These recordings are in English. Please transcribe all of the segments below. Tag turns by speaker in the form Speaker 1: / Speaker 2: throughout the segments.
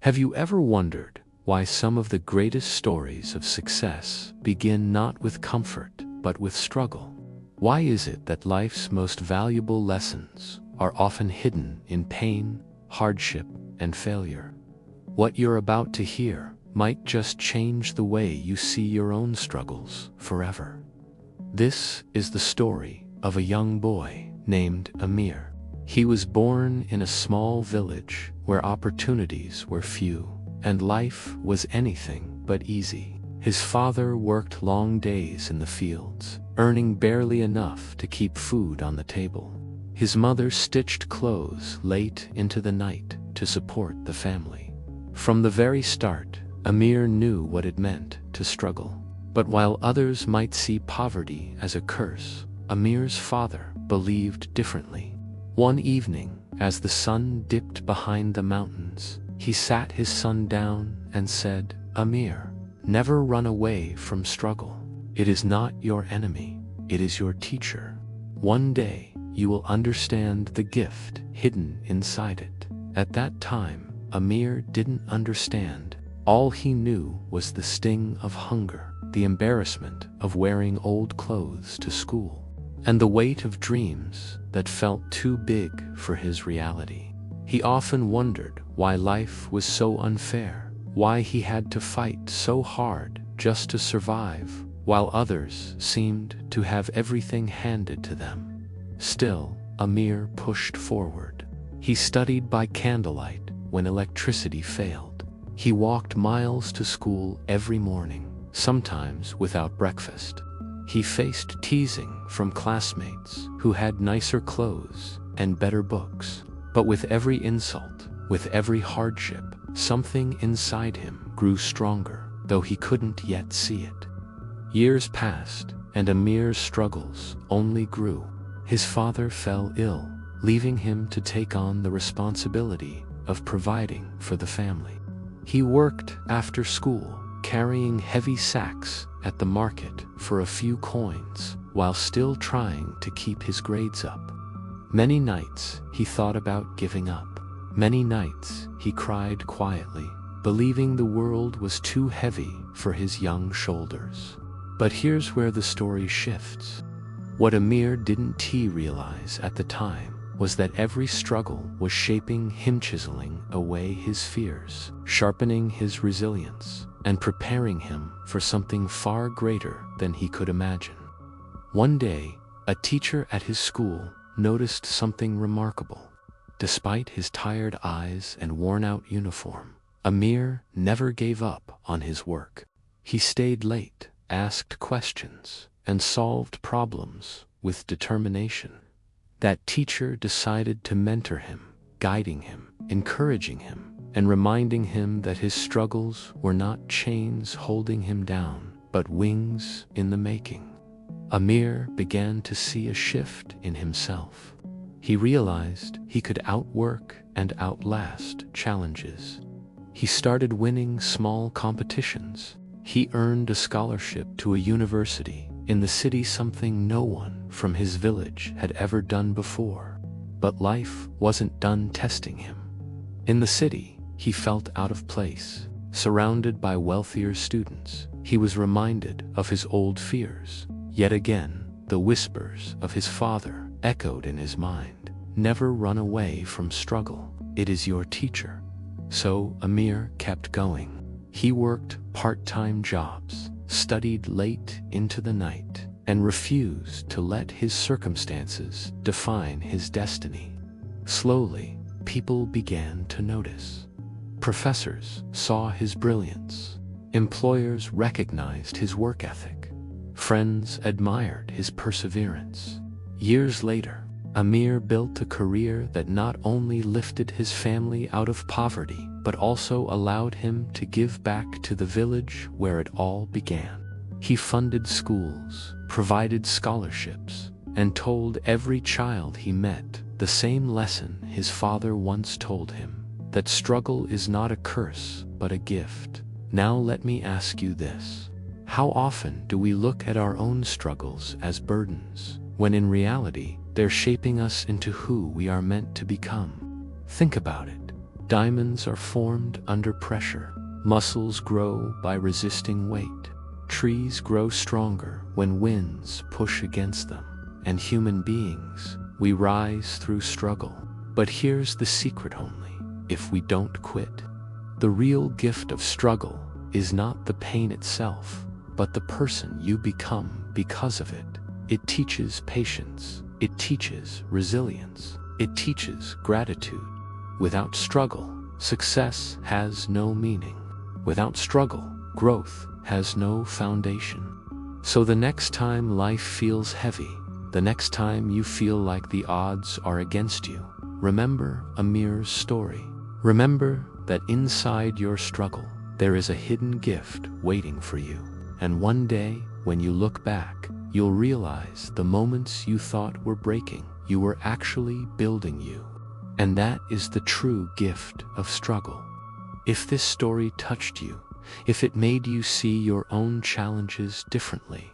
Speaker 1: Have you ever wondered why some of the greatest stories of success begin not with comfort, but with struggle? Why is it that life's most valuable lessons are often hidden in pain, hardship, and failure? What you're about to hear might just change the way you see your own struggles forever. This is the story of a young boy named Amir. He was born in a small village where opportunities were few and life was anything but easy. His father worked long days in the fields, earning barely enough to keep food on the table. His mother stitched clothes late into the night to support the family. From the very start, Amir knew what it meant to struggle. But while others might see poverty as a curse, Amir's father believed differently. One evening, as the sun dipped behind the mountains, he sat his son down and said, "Amir, never run away from struggle. It is not your enemy, it is your teacher. One day, you will understand the gift hidden inside it." At that time, Amir didn't understand. All he knew was the sting of hunger, the embarrassment of wearing old clothes to school, and the weight of dreams that felt too big for his reality. He often wondered why life was so unfair, why he had to fight so hard just to survive, while others seemed to have everything handed to them. Still, Amir pushed forward. He studied by candlelight when electricity failed. He walked miles to school every morning, sometimes without breakfast. He faced teasing from classmates who had nicer clothes and better books. But with every insult, with every hardship, something inside him grew stronger, though he couldn't yet see it. Years passed, and Amir's struggles only grew. His father fell ill, leaving him to take on the responsibility of providing for the family. He worked after school, carrying heavy sacks at the market for a few coins, while still trying to keep his grades up. Many nights he thought about giving up. Many nights he cried quietly, believing the world was too heavy for his young shoulders. But here's where the story shifts. What Amir didn't realize at the time was that every struggle was shaping him, chiseling away his fears, sharpening his resilience, and preparing him for something far greater than he could imagine. One day, a teacher at his school noticed something remarkable. Despite his tired eyes and worn-out uniform, Amir never gave up on his work. He stayed late, asked questions, and solved problems with determination. That teacher decided to mentor him, guiding him, encouraging him, and reminding him that his struggles were not chains holding him down, but wings in the making. Amir began to see a shift in himself. He realized he could outwork and outlast challenges. He started winning small competitions. He earned a scholarship to a university in the city, something no one from his village had ever done before. But life wasn't done testing him. In the city, he felt out of place. Surrounded by wealthier students, he was reminded of his old fears. Yet again, the whispers of his father echoed in his mind. Never run away from struggle. It is your teacher. So Amir kept going. He worked part-time jobs, studied late into the night, and refused to let his circumstances define his destiny. Slowly, people began to notice. Professors saw his brilliance. Employers recognized his work ethic. Friends admired his perseverance. Years later, Amir built a career that not only lifted his family out of poverty, but also allowed him to give back to the village where it all began. He funded schools, provided scholarships, and told every child he met the same lesson his father once told him, that struggle is not a curse, but a gift. Now let me ask you this. How often do we look at our own struggles as burdens, when in reality, they're shaping us into who we are meant to become? Think about it. Diamonds are formed under pressure. Muscles grow by resisting weight. Trees grow stronger when winds push against them. And human beings, we rise through struggle. But here's the secret only: if we don't quit. The real gift of struggle is not the pain itself, but the person you become because of it. It teaches patience. It teaches resilience. It teaches gratitude. Without struggle, success has no meaning. Without struggle, growth has no foundation. So the next time life feels heavy, the next time you feel like the odds are against you, remember Amir's story. Remember that inside your struggle, there is a hidden gift waiting for you. And one day, when you look back, you'll realize the moments you thought were breaking, you were actually building you. And that is the true gift of struggle. If this story touched you, if it made you see your own challenges differently,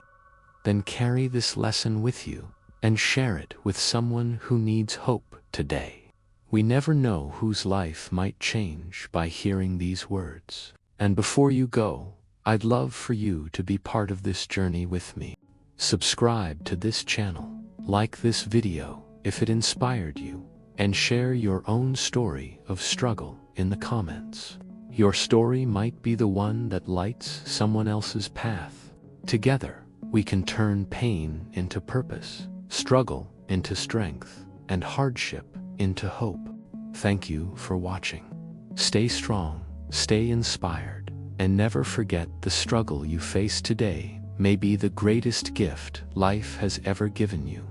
Speaker 1: then carry this lesson with you and share it with someone who needs hope today. We never know whose life might change by hearing these words. And before you go, I'd love for you to be part of this journey with me. Subscribe to this channel, like this video if it inspired you, and share your own story of struggle in the comments. Your story might be the one that lights someone else's path. Together, we can turn pain into purpose, struggle into strength, and hardship into hope. Thank you for watching. Stay strong, stay inspired, and never forget the struggle you face today may be the greatest gift life has ever given you.